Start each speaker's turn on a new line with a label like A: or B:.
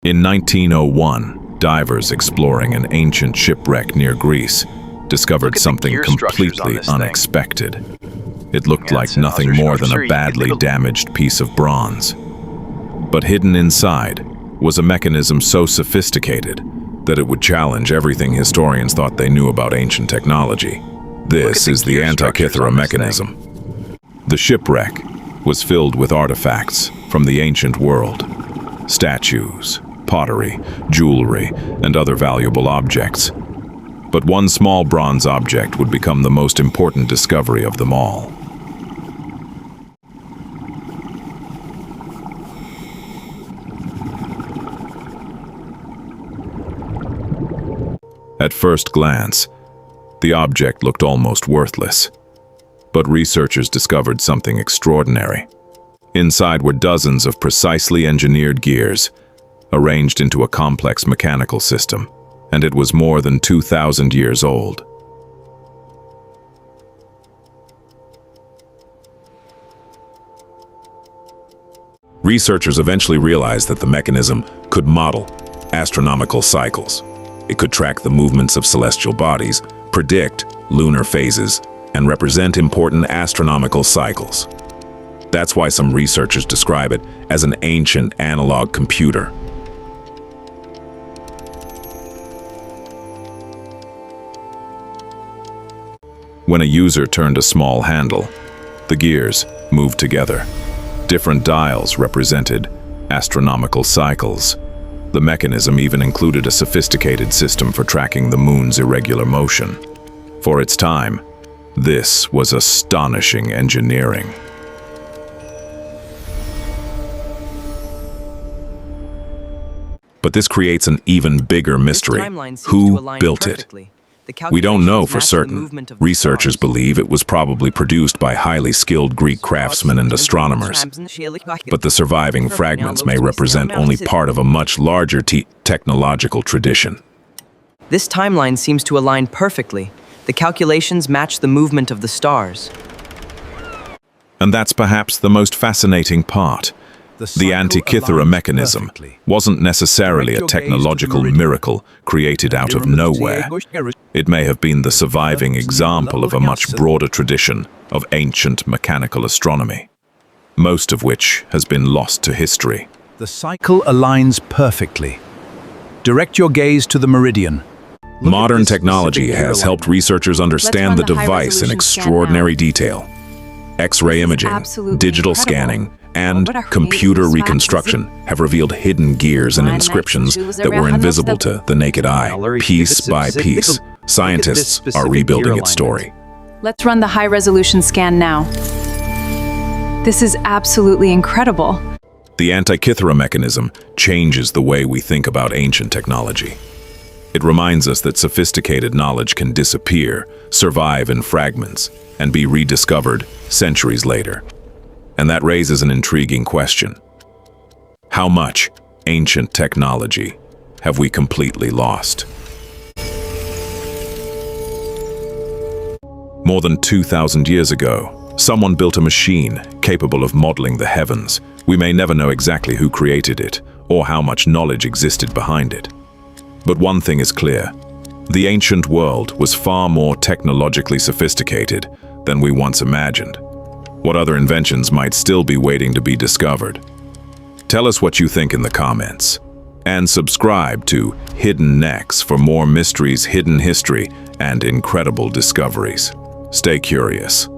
A: In 1901, divers exploring an ancient shipwreck near Greece discovered something completely unexpected. It looked like nothing more than a badly damaged piece of bronze. But hidden inside was a mechanism so sophisticated that it would challenge everything historians thought they knew about ancient technology. This is the Antikythera mechanism. The shipwreck was filled with artifacts from the ancient world: statues, pottery, jewelry, and other valuable objects. But one small bronze object would become the most important discovery of them all. At first glance, the object looked almost worthless. But researchers discovered something extraordinary. Inside were dozens of precisely engineered gears, arranged into a complex mechanical system, and it was more than 2,000 years old. Researchers eventually realized that the mechanism could model astronomical cycles. It could track the movements of celestial bodies, predict lunar phases, and represent important astronomical cycles. That's why some researchers describe it as an ancient analog computer. When a user turned a small handle, the gears moved together. Different dials represented astronomical cycles. The mechanism even included a sophisticated system for tracking the moon's irregular motion. For its time, this was astonishing engineering. But this creates an even bigger mystery. Who built it? We don't know for certain. Researchers believe it was probably produced by highly skilled Greek craftsmen and astronomers. But the surviving fragments may represent only part of a much larger technological tradition.
B: This timeline seems to align perfectly. The calculations match the movement of the stars.
A: And that's perhaps the most fascinating part. The Antikythera mechanism wasn't necessarily a technological miracle created out of nowhere. It may have been the surviving example of a much broader tradition of ancient mechanical astronomy, most of which has been lost to history.
C: The cycle aligns perfectly. Direct your gaze to the meridian.
A: Modern technology has helped researchers understand the device in extraordinary detail. X-ray imaging, digital scanning, and computer reconstruction have revealed hidden gears and inscriptions that were invisible to the naked eye. Piece by piece, scientists are rebuilding its story.
D: Let's run the high-resolution scan now. This is absolutely incredible.
A: The Antikythera mechanism changes the way we think about ancient technology. It reminds us that sophisticated knowledge can disappear, survive in fragments, and be rediscovered centuries later. And that raises an intriguing question. How much ancient technology have we completely lost? More than 2,000 years ago, someone built a machine capable of modeling the heavens. We may never know exactly who created it or how much knowledge existed behind it. But one thing is clear. The ancient world was far more technologically sophisticated than we once imagined. What other inventions might still be waiting to be discovered? Tell us what you think in the comments. And subscribe to HiddenNex for more mysteries, hidden history, and incredible discoveries. Stay curious.